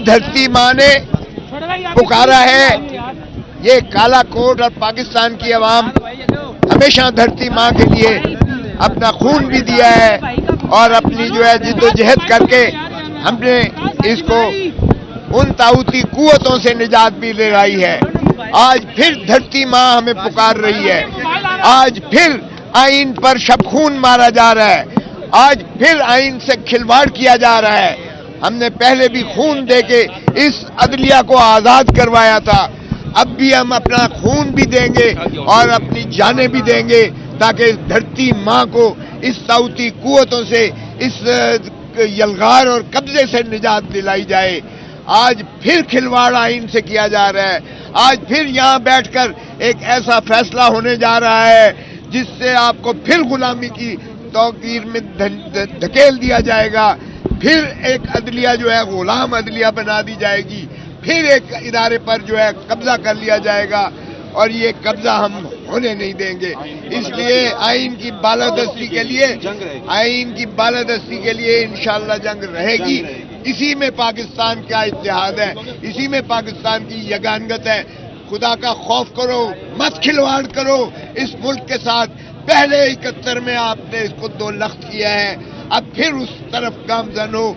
دھرتی ماں نے پکارا ہے. یہ کالا کوٹ اور پاکستان کی عوام ہمیشہ دھرتی ماں کے لیے اپنا خون بھی دیا ہے اور اپنی جو ہے جد و جہد کر کے ہم نے اس کو ان طاغوتی قوتوں سے نجات بھی دلائی ہے. آج پھر دھرتی ماں ہمیں پکار رہی ہے. آج پھر آئین پر شب خون مارا جا رہا ہے. آج پھر آئین سے کھلواڑ کیا جا رہا ہے. ہم نے پہلے بھی خون دے کے اس عدلیہ کو آزاد کروایا تھا. اب بھی ہم اپنا خون بھی دیں گے اور اپنی جانیں بھی دیں گے تاکہ دھرتی ماں کو اس طاغوتی قوتوں سے اس یلغار اور قبضے سے نجات دلائی جائے. آج پھر کھلواڑ آئین سے کیا جا رہا ہے. آج پھر یہاں بیٹھ کر ایک ایسا فیصلہ ہونے جا رہا ہے جس سے آپ کو پھر غلامی کی توقیر میں دھکیل دیا جائے گا. پھر ایک عدلیہ جو ہے غلام عدلیہ بنا دی جائے گی. پھر ایک ادارے پر جو ہے قبضہ کر لیا جائے گا اور یہ قبضہ ہم ہونے نہیں دیں گے. اس لیے آئین کی بالادستی کے لیے انشاءاللہ جنگ رہے گی. اسی میں پاکستان کا اتحاد ہے, اسی میں پاکستان کی یگانگت ہے. خدا کا خوف کرو, مت کھلواڑ کرو اس ملک کے ساتھ. پہلے 71 میں آپ نے اس کو 2 لخت کیا ہے, اب پھر اس طرف گامزن ہو.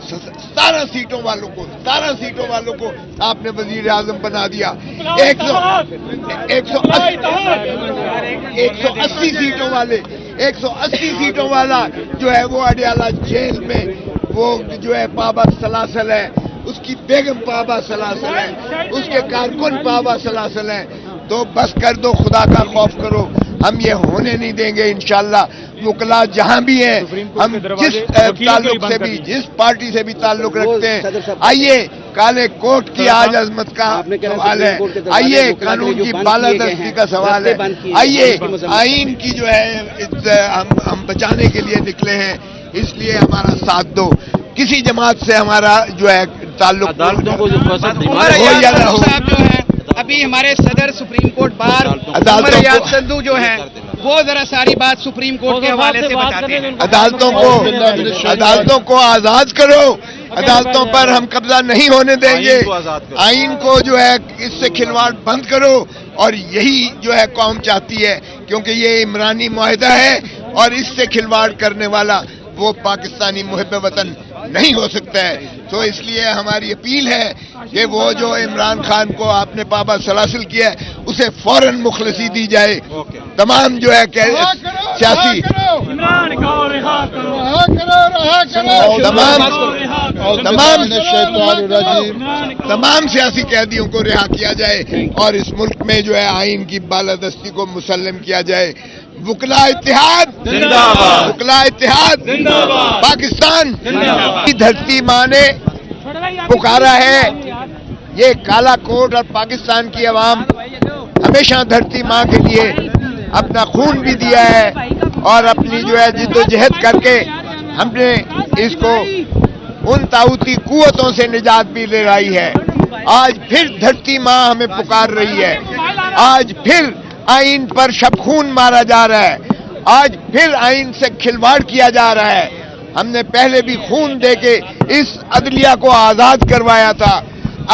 17 سیٹوں والوں کو آپ نے وزیر اعظم بنا دیا. 180 سیٹوں والا جو ہے وہ اڈیالہ جیل میں وہ جو ہے پابا سلاسل ہے, اس کی بیگم پابا سلاسل ہے, اس کے کارکن پابا سلاسل ہیں. تو بس کر دو, خدا کا خوف کرو. ہم یہ ہونے نہیں دیں گے انشاءاللہ. وکلا جہاں بھی ہیں, ہم جس تعلق سے بھی, جس پارٹی سے بھی تعلق رکھتے ہیں, آئیے کالے کوٹ کی آج عظمت کا سوال ہے, آئیے قانون کی بالادستی کا سوال ہے, آئیے آئین کی جو ہے ہم بچانے کے لیے نکلے ہیں. اس لیے ہمارا ساتھ دو. کسی جماعت سے ہمارا جو ہے تعلق ابھی ہمارے صدر سپریم کورٹ بار عمر ریاض سندھو جو ہیں وہ ذرا ساری بات سپریم کورٹ کے حوالے سے بتاتے ہیں. عدالتوں کو آزاد کرو. عدالتوں پر ہم قبضہ نہیں ہونے دیں گے. آئین کو جو ہے اس سے کھلواڑ بند کرو. اور یہی جو ہے قوم چاہتی ہے, کیونکہ یہ عمرانی معاہدہ ہے اور اس سے کھلواڑ کرنے والا وہ پاکستانی محب وطن نہیں ہو سکتا ہے. تو اس لیے ہماری اپیل ہے کہ وہ جو عمران خان کو آپ نے پابا سلاسل کیا ہے اسے فوراً مخلصی دی جائے. تمام جو ہے سیاسی تمام سیاسی قیدیوں کو رہا کیا جائے اور اس ملک میں جو ہے آئین کی بالادستی کو مسلم کیا جائے. وکلا اتحاد زندہ باد, وکلا اتحاد زندہ باد. پاکستان کی دھرتی ماں نے پکارا ہے. یہ کالا کوٹ اور پاکستان کی عوام ہمیشہ دھرتی ماں کے لیے اپنا خون بھی دیا ہے اور اپنی جو ہے جد و جہد کر کے ہم نے اس کو ان طاغوتی قوتوں سے نجات بھی دلائی ہے. آج پھر دھرتی ماں ہمیں پکار رہی ہے. آج پھر آئین پر شب خون مارا جا رہا ہے. آج پھر آئین سے کھلواڑ کیا جا رہا ہے. ہم نے پہلے بھی خون دے کے اس عدلیہ کو آزاد کروایا تھا.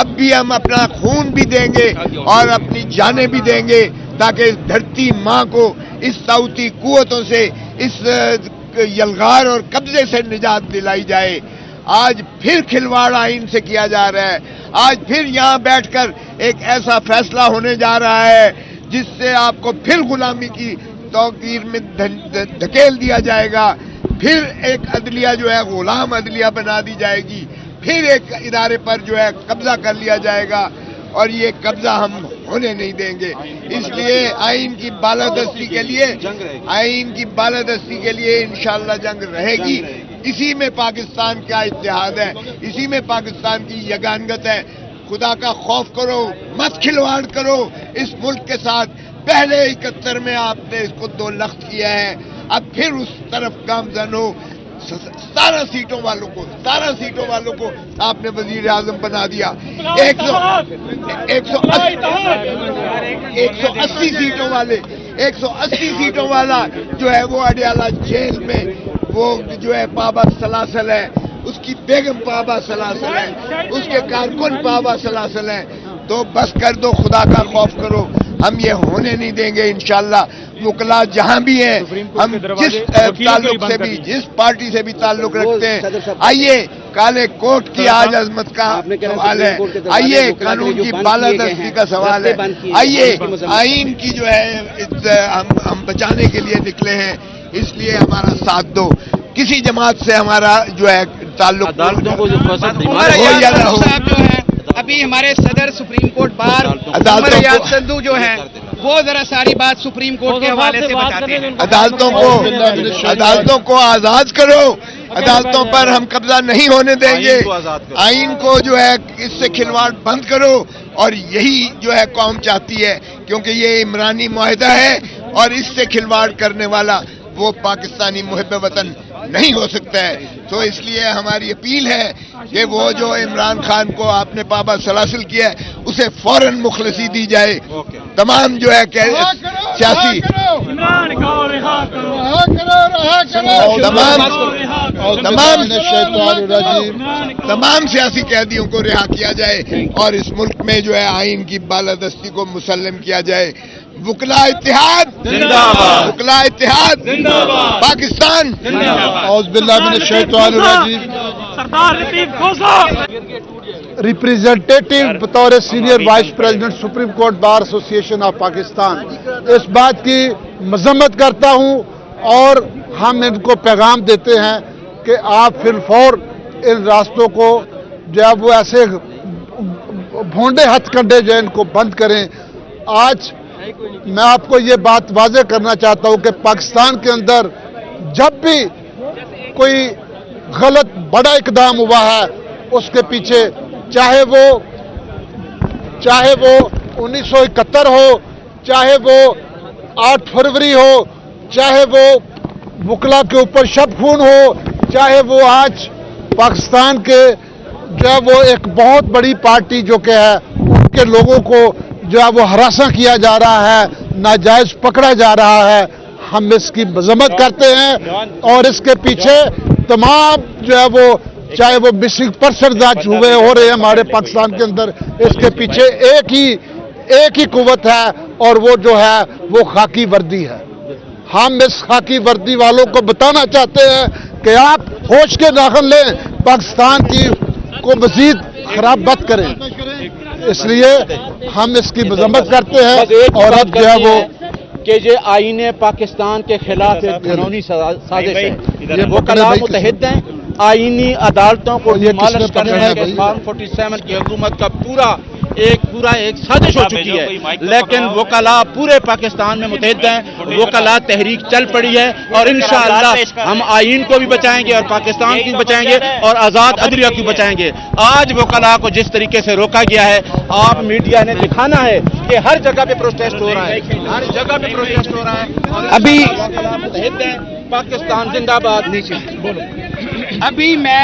اب بھی ہم اپنا خون بھی دیں گے اور اپنی جانیں بھی دیں گے تاکہ دھرتی ماں کو اس طاغوتی قوتوں سے اس یلغار اور قبضے سے نجات دلائی جائے. آج پھر کھلواڑ آئین سے کیا جا رہا ہے. آج پھر یہاں بیٹھ کر ایک ایسا فیصلہ ہونے جا رہا ہے جس سے آپ کو پھر غلامی کی توقیر میں دھکیل دیا جائے گا. پھر ایک عدلیہ جو ہے غلام عدلیہ بنا دی جائے گی. پھر ایک ادارے پر جو ہے قبضہ کر لیا جائے گا اور یہ قبضہ ہم ہونے نہیں دیں گے. اس لیے آئین کی بالادستی کے لیے انشاءاللہ جنگ رہے گی. اسی میں پاکستان کا اتحاد ہے, اسی میں پاکستان کی یگانگت ہے. خدا کا خوف کرو, مت کھلواڑ کرو اس ملک کے ساتھ. پہلے 71 میں آپ نے اس کو 2 لخت کیا ہے, اب پھر اس طرف گامزن ہو. 17 سیٹوں والوں کو آپ نے وزیر اعظم بنا دیا. 180 سیٹوں والا جو ہے وہ اڈیالہ جیل میں وہ جو ہے پابا سلاسل ہے, اس کی بیگم پابا سلاسل ہے, اس کے کارکن پابا سلاسل ہیں. تو بس کر دو, خدا کا خوف کرو, ہم یہ ہونے نہیں دیں گے انشاءاللہ. وکلا جہاں بھی ہیں, ہم جس تعلق سے بھی, جس پارٹی سے بھی تعلق رکھتے ہیں, آئیے کالے کوٹ کی آج عظمت کا سوال ہے, آئیے قانون کی بالادستی کا سوال ہے, آئیے آئین کی جو ہے ہم بچانے کے لیے نکلے ہیں, اس لیے ہمارا ساتھ دو. کسی جماعت سے ہمارا جو ہے تعلق صاحب جو ہے ابھی ہمارے صدر سپریم کورٹ بار عمر ریاض سندھو جو ہیں وہ ذرا ساری بات سپریم کورٹ کے حوالے سے بتاتے ہیں. عدالتوں کو آزاد کرو, عدالتوں پر ہم قبضہ نہیں ہونے دیں گے. آئین کو جو ہے اس سے کھلواڑ بند کرو, اور یہی جو ہے قوم چاہتی ہے, کیونکہ یہ عمرانی معاہدہ ہے اور اس سے کھلواڑ کرنے والا وہ پاکستانی محب وطن نہیں ہو سکتا ہے. تو اس لیے ہماری اپیل ہے کہ وہ جو عمران خان کو آپ نے پابا سلاسل کیا ہے اسے فوراً مخلصی دی جائے. تمام جو ہے سیاسی تمام سیاسی قیدیوں کو رہا کیا جائے, اور اس ملک میں جو ہے آئین کی بالادستی کو مسلم کیا جائے. وکلا اتحاد زندہ باد, وکلا اتحاد زندہ باد, پاکستان زندہ باد. اعوذ باللہ من الشیطان الرجیم. سردار لطیف کھوسہ ریپریزنٹیٹیو بطور senior vice president supreme court bar ایسوسی ایشن آف پاکستان اس بات کی مذمت کرتا ہوں, اور ہم ان کو پیغام دیتے ہیں کہ آپ فی الفور ان راستوں کو جو ہے وہ ایسے بھونڈے ہتھ کنڈے جو ان کو بند کریں. آج میں آپ کو یہ بات واضح کرنا چاہتا ہوں کہ پاکستان کے اندر جب بھی کوئی غلط بڑا اقدام ہوا ہے اس کے پیچھے چاہے وہ 1971 ہو, چاہے وہ 8 فروری ہو, چاہے وہ وکلا کے اوپر شب خون ہو, چاہے وہ آج پاکستان کے جو ہے وہ ایک بہت بڑی پارٹی جو کہ ہے ان کے لوگوں کو جو ہے وہ ہراساں کیا جا رہا ہے, ناجائز پکڑا جا رہا ہے, ہم اس کی مذمت کرتے ہیں. اور اس کے پیچھے تمام جو ہے وہ چاہے وہ مسنگ پرسنز آج ہوئے ہو رہے ہیں ہمارے پاکستان کے اندر, اس کے پیچھے ایک ہی قوت ہے, اور وہ جو ہے وہ خاکی وردی ہے. ہم اس خاکی وردی والوں کو بتانا چاہتے ہیں کہ آپ ہوش کے داخل لیں, پاکستان کی کو مزید خراب مت کریں. اس لیے ہم اس کی مذمت کرتے ہیں, اور اب جو ہے وہ کہ یہ آئین پاکستان کے خلاف ایک قانونی سازش ہے. یہ وکلاء متحد ہیں, آئینی عدالتوں کو ڈیمالش کرنے کے فارم 47 کی حکومت کا پورا ایک سازش ہو چکی ہے. لیکن وکلاء پورے پاکستان میں متحد ہیں, وکلاء تحریک چل پڑی ہے, اور انشاءاللہ ہم آئین کو بھی بچائیں گے اور پاکستان کو بھی بچائیں گے اور آزاد عدلیہ کو بچائیں گے. آج وکلاء کو جس طریقے سے روکا گیا ہے, آپ میڈیا نے دکھانا ہے کہ ہر جگہ پہ پروٹیسٹ ہو رہا ہے, ہر جگہ پہ پروٹیسٹ ہو رہا ہے. ابھی متحد ہیں, پاکستان زندہ باد. ابھی میں